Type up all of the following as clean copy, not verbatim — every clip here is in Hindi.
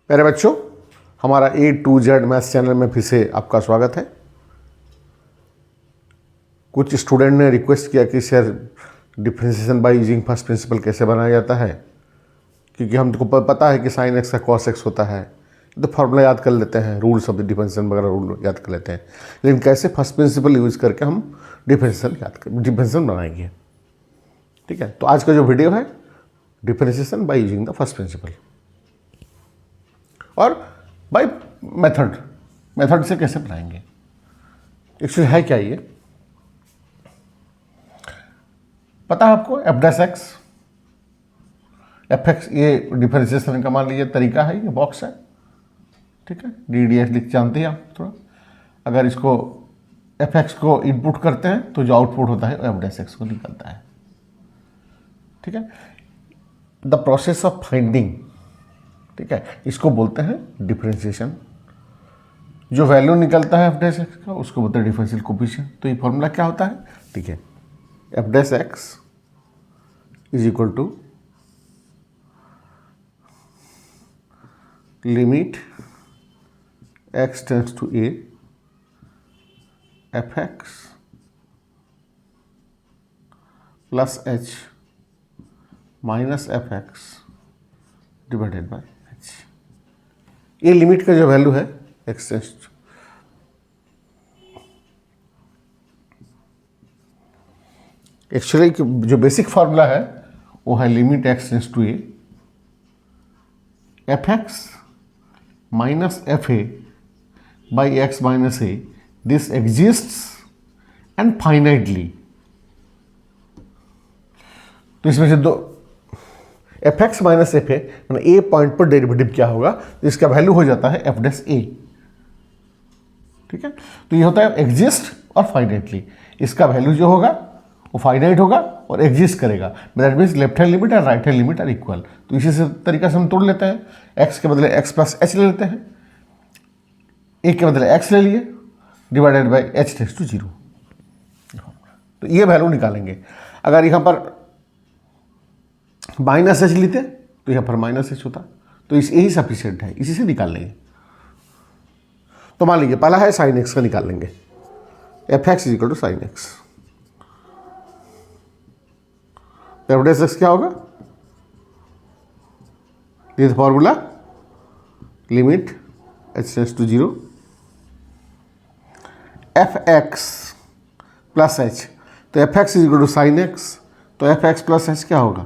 मेरे बच्चों, हमारा A to Z maths channel में फिर से आपका स्वागत है। कुछ स्टूडेंट ने रिक्वेस्ट किया कि sir differentiation by using first principle कैसे बनाया जाता है, क्योंकि हमको पता है कि साइन एक्स का कॉस एक्स होता है, तो फार्मूला याद कर लेते हैं, रूल्स ऑफ द डिफरेंशिएशन वगैरह रूल याद कर लेते हैं। लेकिन कैसे फर्स्ट प्रिंसिपल यूज करके हम डिफरेंशिएशन बनाएंगे। ठीक है, तो आज का जो वीडियो है differentiation by using the first principle और बाय मेथड से कैसे बनाएंगे। एक्चुअली है क्या ये पता है आपको? F dash x F x ये डिफरेंशिएशन का मान लीजिए तरीका है, ये बॉक्स है। ठीक है, डी डी एस लिख जानते हैं आप थोड़ा। अगर इसको एफ एक्स को इनपुट करते हैं तो जो आउटपुट होता है एफ डैश एक्स को निकलता है। ठीक है, द प्रोसेस ऑफ फाइंडिंग, ठीक है, इसको बोलते हैं डिफरेंशिएशन। जो वैल्यू निकलता है एफ डैश एक्स का उसको बोलते हैं डिफरेंशियल कोफिशिएंट। तो ये फॉर्मूला क्या होता है? ठीक है, F dash X is equal to limit x tends to A F x plus H minus F X divided by H. ये लिमिट का जो वैल्यू है एक्स टेंड्स टू, एक्चुअली जो बेसिक फार्मूला है वो है limit x tends to A F X minus F A by X minus A, this exists and finitely. तो इसमें से दो F X minus F A मतलब ए पॉइंट पर डेरिवेटिव क्या होगा, तो इसका वैल्यू हो जाता है एफ डैश ए। ठीक है, तो ये होता है एग्जिस्ट और फाइनाइटली। इसका वैल्यू जो होगा वो फाइनाइट होगा और एग्जिस्ट करेगा, that means left hand limit और right hand limit are equal. तो इसी से तरीका से हम तोड़ लेते हैं, एक्स के बदले एक्स प्लस एच ले लेते हैं, ए के बदले एक्स ले लिए divided by H tends to 0। तो ये वैल्यू निकालेंगे। अगर यहाँ पर माइनस एच लेते तो यहाँ पर माइनस एच होता, तो इस यही सफिशिएंट है, इसी से निकाल लेंगे। तो मान लीजिए पहला है साइन एक्स का निकाल लेंगे, f x is equal to sine x. F dash x क्या होगा? This formula limit H tends to 0 f x plus h. तो f x is equal to sine x, तो एफ एक्स प्लस एच क्या होगा?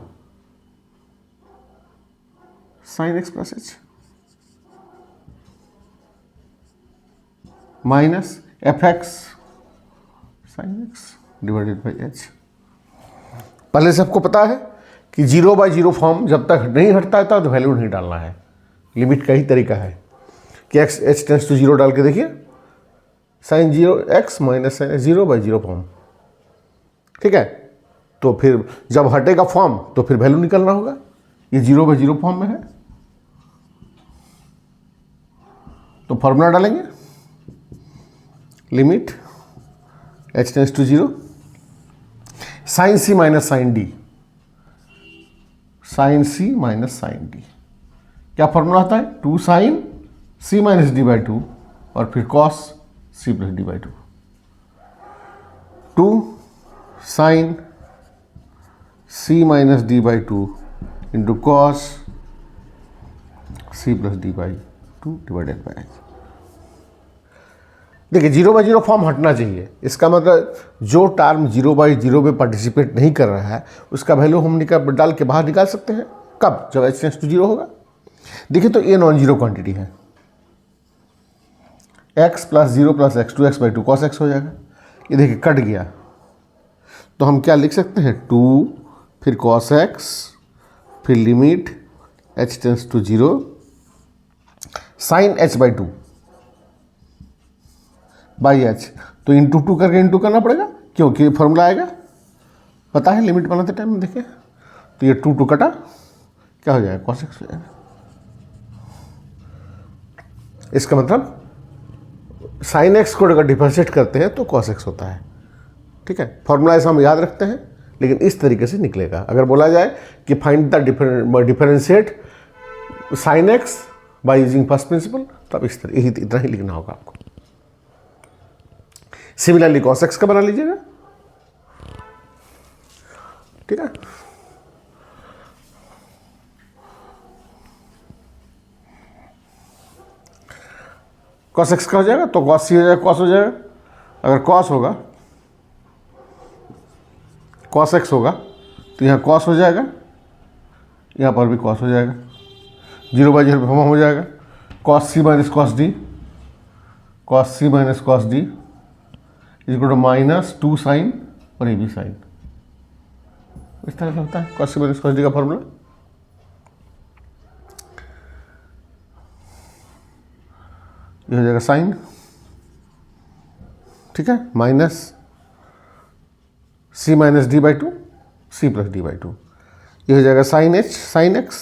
Sine x plus H minus F x sine x divided by h. पहले से आपको पता है कि 0/0 फॉर्म जब तक नहीं हटता है तब वैल्यू नहीं डालना है। लिमिट का ही तरीका है कि एक्स एच टेंड्स टू 0 डाल के देखिए, sine 0 X minus sine 0/0 form. ठीक है, तो फिर जब हटेगा फॉर्म तो फिर वैल्यू निकलना होगा। ये 0/0 फॉर्म में है, तो फॉर्मूला डालेंगे limit H tends to 0 sine C minus sine D, sine C minus sine D. क्या फॉर्मूला आता है? 2 sine C minus D by 2 और फिर cos C plus D by 2। 2 sine C minus D by 2 into cos C plus D by 2 divided by H. देखिए 0/0 फॉर्म हटना चाहिए। इसका मतलब जो टर्म 0/0 में पार्टिसिपेट नहीं कर रहा है उसका वैल्यू हम डाल के बाहर निकाल सकते हैं। कब? जब एच टेंड्स टू 0 होगा। देखिए तो ये नॉन जीरो क्वांटिटी है, x plus 0 plus x 2x by 2 cos x हो जाएगा। ये देखिए कट गया, तो हम क्या लिख सकते हैं? 2 फिर कॉस एक्स फिर limit H tends to 0 sine H by 2 by H. तो इंटू 2 करके इंटू करना पड़ेगा क्योंकि फॉर्मूला आएगा, पता है लिमिट बनाते टाइम में। देखिए तो ये 2 कटा, क्या हो जाएगा? कॉस एक्स हो जाएगा। इसका मतलब साइन एक्स को अगर डिफरेंशिएट करते हैं तो कॉस एक्स होता है। ठीक है, फॉर्मूला ऐसा हम याद रखते हैं, लेकिन इस तरीके से निकलेगा। अगर बोला जाए कि find the differentiate sine x by using first principle, तो अब इस तरह यही इतना ही लिखना होगा आपको। सिमिलरली cos x का बना लीजिएगा, ठीक है। cos x का हो जाएगा तो cos c हो जाएगा, cos हो जाएगा। अगर cos होगा, cos x होगा तो यहाँ cos हो जाएगा, यहाँ पर भी cos हो जाएगा, 0/0 फॉर्म हो जाएगा। cos c minus cos d, cos c minus cos d equal to -2 sine और ये भी साइन। इस तरह से होता है cos c minus cos d का फॉर्मूला। ये हो जाएगा साइन, ठीक है, minus c minus d/2 c plus d/2। ये हो जाएगा sine h sine x,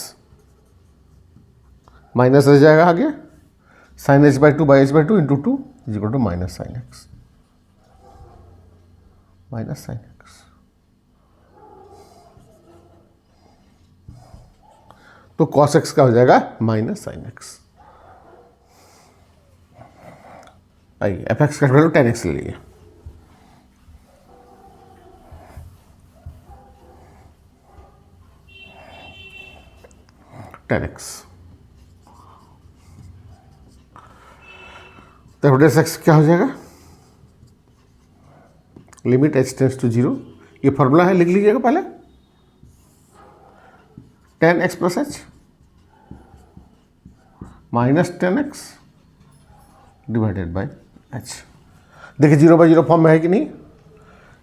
minus रह जाएगा आगे, sine h/2 by h/2 into 2 is equal to minus sine x, minus sine x। तो cos x का हो जाएगा माइनस साइन x। आइए एफ एक्स का वैल्यू 10x ले लीजिए। तो x क्या हो जाएगा, लिमिट h टेंड्स टू 0, ये फॉर्मूला है, लिख लीजिएगा पहले, 10x plus h minus 10x divided by h। देखिए 0/0 फॉर्म में है कि नहीं,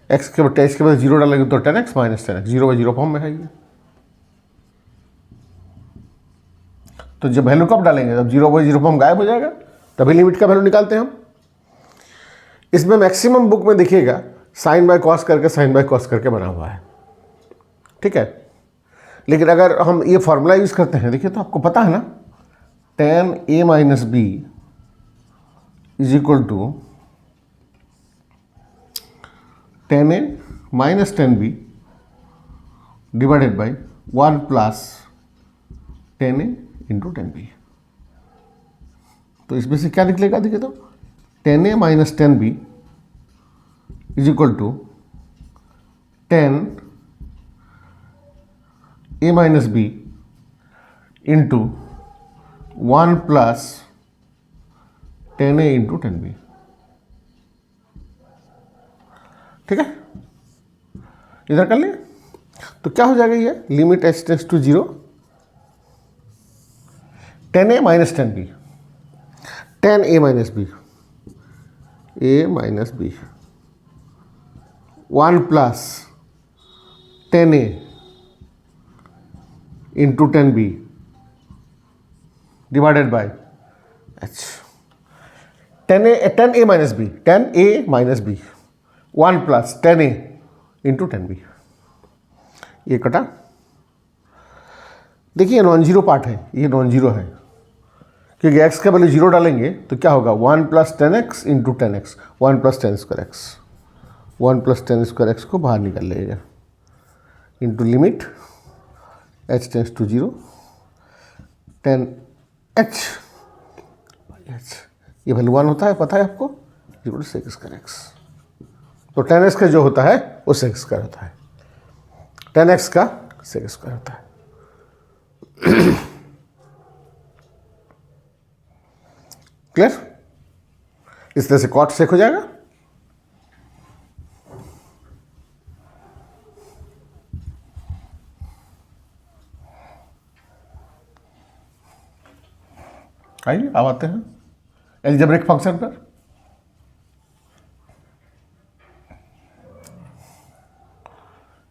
x के बाद 0 डालेंगे तो 10x माइनस 10x 0/0 फॉर्म में है ये। तो जब वैल्यू कब डालेंगे, जब 0/0 फॉर्म गायब हो जाएगा, तभी लिमिट का वैल्यू निकालते हैं हम। इसमें मैक्सिमम बुक में देखिएगा साइन बाय कॉस करके, साइन बाय कॉस करके बना हुआ है, ठीक है। लेकिन अगर हम ये फॉर्मूला यूज करते हैं, देखिए तो आपको पता है ना, tan a minus B is equal to tan a minus tan b divided by 1 plus tan a into tan b। तो इसमें से क्या निकलेगा, देखिए तो tan a minus tan b is equal to tan a minus b into 1 plus tan a into tan b, ठीक है। इधर कर ले तो क्या हो जाएगा, ये limit h tends to 0, tan a minus tan b, tan a minus b, a minus b 1 plus tan a into tan b divided by h। tan a minus b, tan a minus b 1 plus tan a into tan b, ये कटा। देखिए नॉन जीरो पार्ट है, ये नॉन जीरो है, क्योंकि x का वैल्यू 0 डालेंगे तो क्या होगा, 1 plus 10x into 10x, 1 plus 10 square x, 1 plus 10 square x को बाहर निकाल लेगा into limit h tends to 0 tan h, ये वैल्यू 1 होता है, पता है आपको, 0 से स्क्वायर x। तो tan x का जो होता है वो सेक स्क्वायर होता है, tan x का सेक स्क्वायर होता है। क्लियर? इस तरह से कॉट सेक हो जाएगा। आइए अब आते हैं एल्जेब्रिक फंक्शन पर।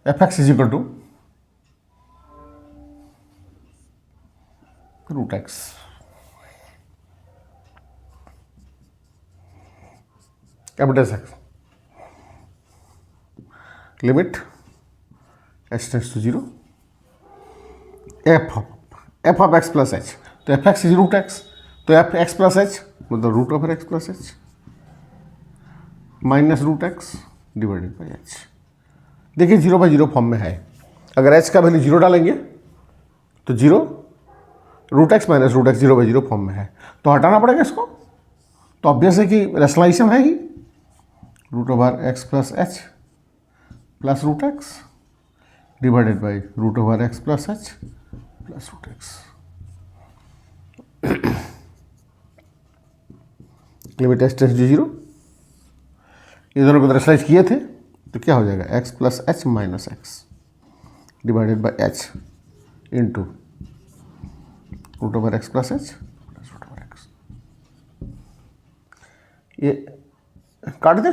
F x is equal to root x, capital x, limit H tends to 0 f of x plus h. तो f x is root x, तो एफ एक्स प्लस एच मतलब root of x plus H minus root x divided by H. देखिए 0/0 फॉर्म में है, अगर h का वैल्यू 0 डालेंगे तो 0, root x minus root x 0/0 form में है, तो हटाना पड़ेगा इसको। तो ऑब्वियस है कि रेशनलाइजेशन है ही, root over x plus h plus root x divided by root over x plus h plus root x. Limit H tends to 0, ये दोनों को रेशनलाइज किए थे तो क्या हो जाएगा, x plus H minus x divided by h into root over x plus h plus root over x. ये काट दे,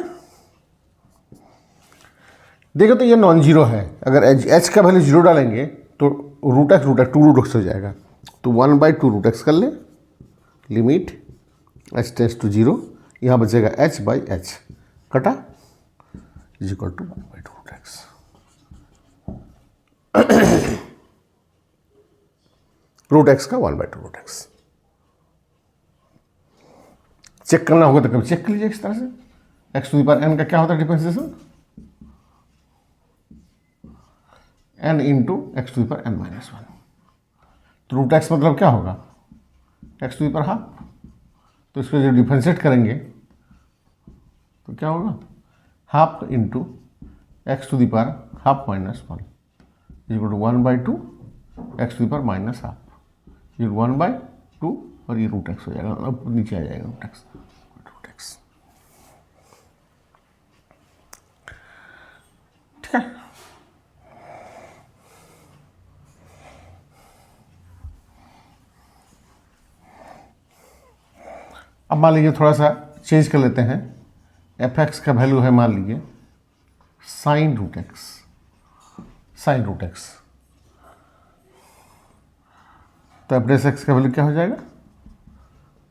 देखो तो ये नॉन जीरो है, अगर एच का वैल्यू 0 डालेंगे तो रूट एक्स 2 रूट एक्स हो जाएगा, तो 1/2 रूट एक्स कर ले, लिमिट एच टेंड्स टू 0, यहाँ बचेगा एच बाई एच कटा is equal to 1/2 root x. Root x का 1/2 रूट एक्स चेक करना होगा तो कभी चेक कर लीजिए इस तरह से। X to the power n का क्या होता है differentiation, n into x to the power n minus 1, तो रूट एक्स मतलब क्या होगा, x to the power half, तो इसको जब डिफरेंशिएट करेंगे तो क्या होगा, half into x to the power half minus 1 is equal to 1/2 x to the power minus half, ये 1/2 और ये रूट एक्स हो जाएगा, अब नीचे आ जाएगा रूट एक्स। ठीक है, अब मान लीजिए थोड़ा सा चेंज कर लेते हैं, एफ एक्स का वैल्यू है मान लीजिए sine root x, sine root x, तो एफ डेस एक्स का वैल्यू क्या हो जाएगा,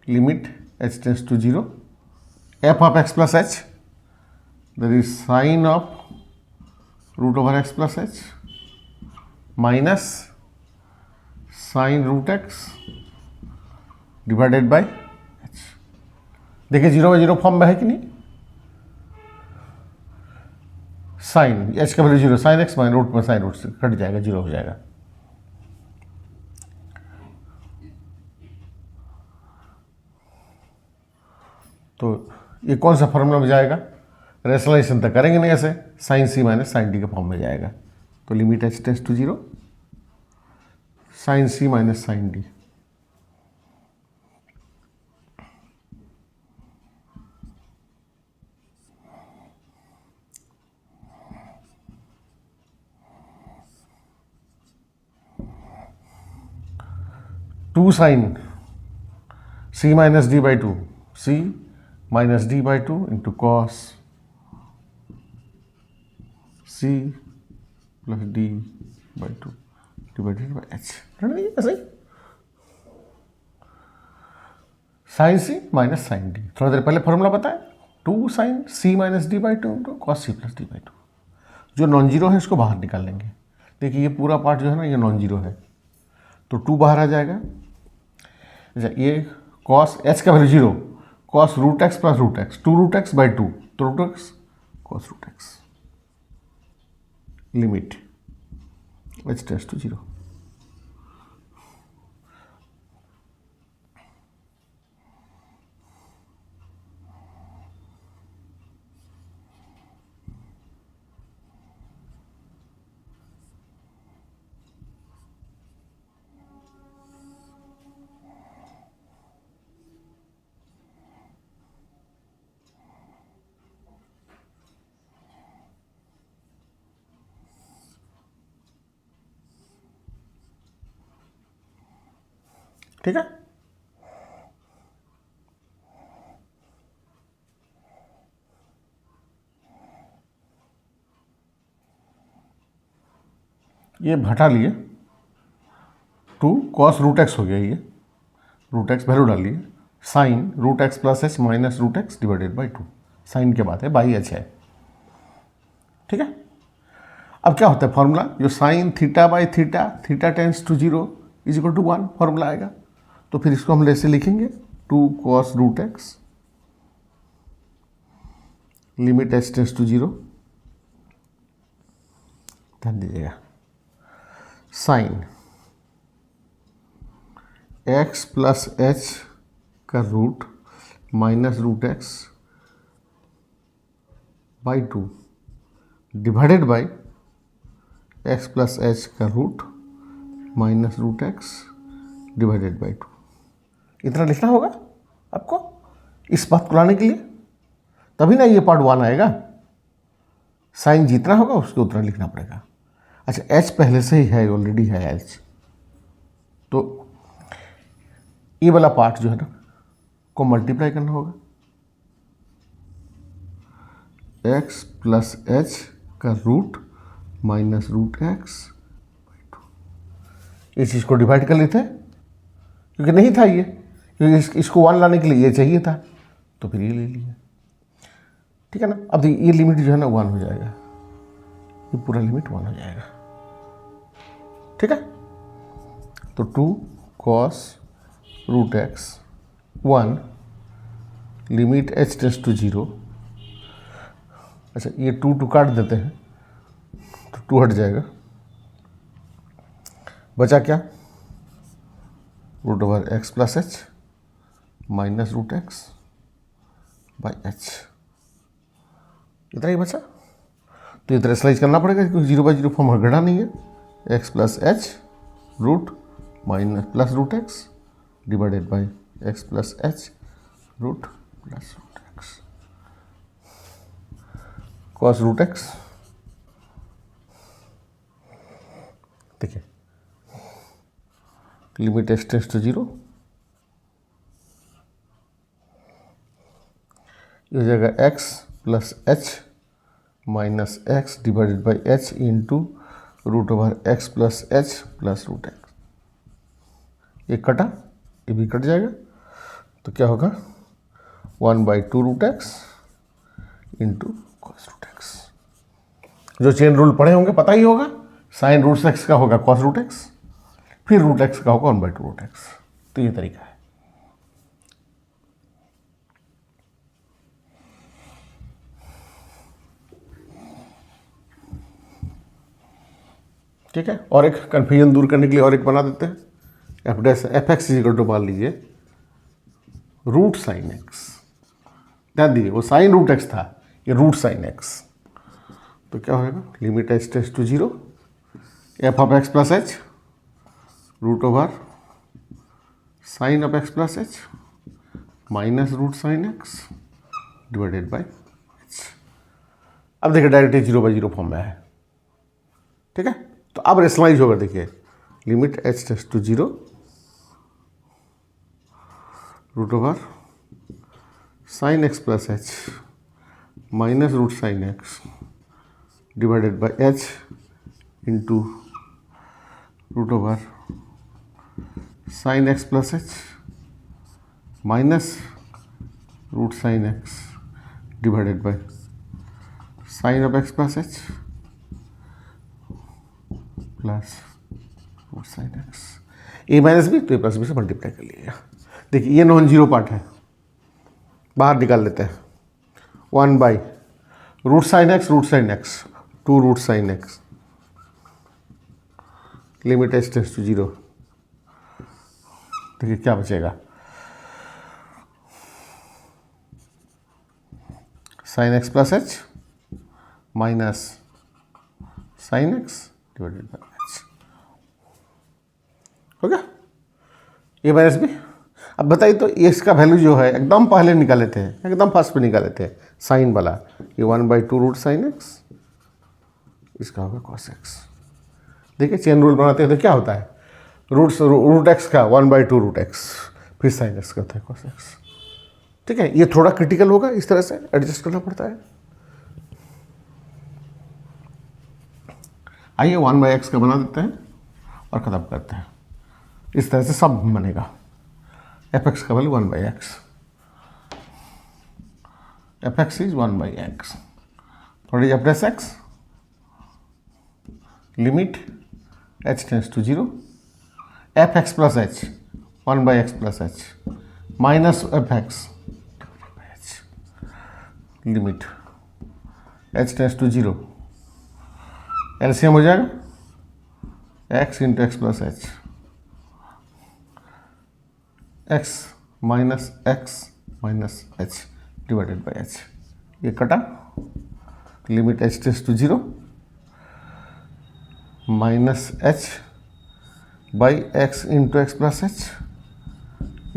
limit H tends to 0, f of x plus h that is sine of root over x plus H minus sine root x divided by H. देखिए 0/0 फॉर्म में है कि नहीं, साइन एच का वैल्यू 0, साइन एक्स माइन रूट में साइन रूट से कट जाएगा, 0 हो जाएगा। तो ये कौन सा फॉर्मूला में जाएगा, रेशनलाइजेशन तक करेंगे नहीं ऐसे, साइन सी माइनस साइन डी के फॉर्म में जाएगा, तो limit H tends to 0 sine C minus sine d, two sine C minus D by 2, c minus D by 2 into cos C plus D by 2 divided by h, ऐसा ही साइन सी माइनस साइन डी, थोड़ा देर पहले फॉर्मूला बताया, 2 sine C minus D by 2 into cos C plus D by 2, जो नॉन जीरो है इसको बाहर निकाल लेंगे। देखिए ये पूरा पार्ट जो है ना ये नॉन जीरो है, तो 2 बाहर आ जाएगा, ये कॉस एच का value 0, cos root x plus root x 2 root x by 2, तो root x cos root x, limit H tends to 0। ठीक है, ये हटा लिए, 2 कॉस रूट एक्स हो गया, ये रूट एक्स वैल्यू डाल लिए, sine root x plus H minus root x divided by 2, sine के बाद है बाई एच है। ठीक है, अब क्या होता है फॉर्मूला, जो sine theta by theta, theta tends to 0 is equal to 1 formula आएगा, तो फिर इसको हम ऐसे लिखेंगे 2 cos root x limit H tends to 0, ध्यान दीजिएगा, साइन एक्स प्लस एच का root minus root x by 2 divided by x plus h का root minus root x divided by 2। इतना लिखना होगा आपको इस बात को लाने के लिए, तभी ना ये पार्ट 1 आएगा। साइन जितना होगा उसको उतना लिखना पड़ेगा। अच्छा, एच पहले से ही है, ऑलरेडी है एच, तो ये वाला पार्ट जो है ना को मल्टीप्लाई करना होगा। एक्स प्लस एच का root minus root x by 2। इस चीज़ को डिवाइड कर लेते हैं, क्योंकि नहीं था ये, क्योंकि इसको 1 लाने के लिए ये चाहिए था, तो फिर ये ले लिया। ठीक है ना। अब ये लिमिट जो है ना 1 हो जाएगा, ये पूरा लिमिट 1 हो जाएगा। ठीक है। तो 2 cos root x 1 limit h tends to 0। अच्छा, ये 2 काट देते हैं तो 2 हट जाएगा, बचा क्या, root over x plus H minus root x by h, इतना ही बचा। तो इतना स्लाइज करना पड़ेगा क्योंकि 0/0 फॉर्म घड़ा नहीं है। X plus h root minus plus root x divided by x plus h root plus root x cos root x. देखिए, लिमिट एक्स टेंड्स टू 0, ये हो जाएगा x plus H minus x divided by h into root over x plus h plus root x. ये कटा, ये भी कट जाएगा, तो क्या होगा 1/2 root x into cos root x. जो चेन रूल पढ़े होंगे पता ही होगा, साइन रूट एक्स का होगा कॉस रूट एक्स, फिर रूट एक्स का होगा 1/2 रूट एक्स। तो ये तरीका है। ठीक है। और एक कन्फ्यूजन दूर करने के लिए और एक बना देते हैं। एफ एक्स इजिकल टू मान लीजिए रूट साइन एक्स। ध्यान दीजिए, वो साइन रूट एक्स था, ये रूट साइन एक्स। तो क्या होगा, limit H tends to 0 f of x plus h root over sine of x plus H minus root sine x divided by h. अब देखिए डायरेक्टली 0/0 फॉर्म में है। ठीक है। तो अब रेशनलाइज होगा, देखिए limit H tends to 0 root over sine x plus H minus root sine x divided by h into root over sine x plus H minus root sine x divided by sine of x plus h plus root sine x. A minus b, तो ए प्लस बी से मल्टीप्लाई कर लिएगा। देखिए ये नॉन जीरो पार्ट है, बाहर निकाल लेते हैं। 1 root sine x 2 root sine x limit H tends to 0। देखिए क्या बचेगा, sine x plus H minus sine x divided by h. हो गया ये माइनस बी। अब बताइए तो इसका वैल्यू जो है एकदम पहले निकाले थे, एकदम फर्स्ट पे निकाले थे साइन वाला, ये 1/2 रूट साइन एक्स, इसका होगा कॉस एक्स। देखिए चेन रूल बनाते हैं तो क्या होता है, रूट एक्स का 1/2 रूट एक्स, फिर साइन एक्स का होता है कॉस एक्स। ठीक है, ये थोड़ा क्रिटिकल होगा, इस तरह से एडजस्ट करना पड़ता है। आइए 1/x का बना देते हैं और ख़त्म करते हैं। इस तरह से सब बनेगा। एफ एक्स का value 1/x, f x is 1/x, थोड़ी f dash x limit h tends to 0 f x plus h 1/x plus H minus F x limit h tends to 0, LCM हो जाएगा x into x plus h x minus h divided by h, ये कटा, limit H tends to 0 minus h by x into x plus h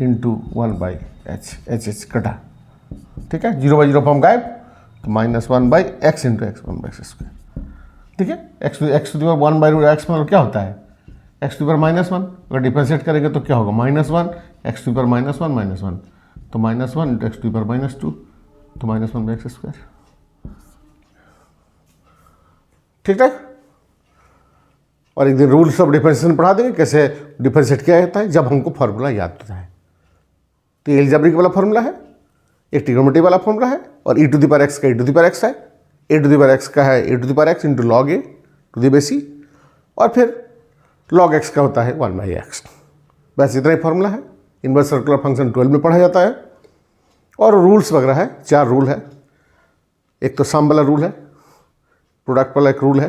into 1 by h कटा, ठीक है, 0 बाई 0 फॉर्म गायब, तो -1 by x into x 1 by x square, ठीक है। X to the power 1 by x मतलब क्या होता है, एक्स टू दी पावर -1, अगर डिफरेंशिएट करेंगे तो क्या होगा, -1 एक्स टू दी पावर -1, तो -1 into x to the power -2, तो -1 बाई एक्स स्क्वायर, ठीक है। और एक दिन रूल्स ऑफ डिफरेंशिएशन पढ़ा देंगे, कैसे डिफरेंशिएट किया जाता है जब हमको फार्मूला याद होता है। तो ये अलजेब्रिक वाला फार्मूला है, एक ट्रिग्नोमेट्री वाला फार्मूला है, और e to the power x का e to the power x है, a to the power x का है a to the power x into log a to the base e, और फिर लॉग एक्स का होता है 1 बाई एक्स। बस इतना ही फार्मूला है। इनवर्स सर्कुलर फंक्शन 12 में पढ़ा जाता है। और रूल्स वगैरह है, 4 रूल है। एक तो सम वाला रूल है, प्रोडक्ट वाला एक रूल है,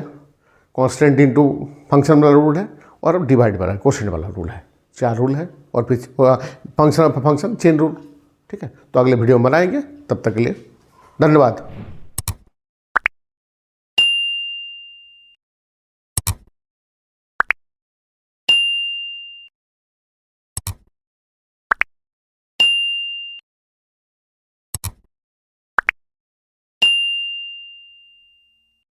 कांस्टेंट इनटू फंक्शन वाला रूल है, और डिवाइड वाला कोशेंट वाला रूल है। 4 रूल है, और फिर फंक्शन चेन रूल, ठीक है। तो अगले वीडियो में बनाएंगे, तब तक के लिए धन्यवाद।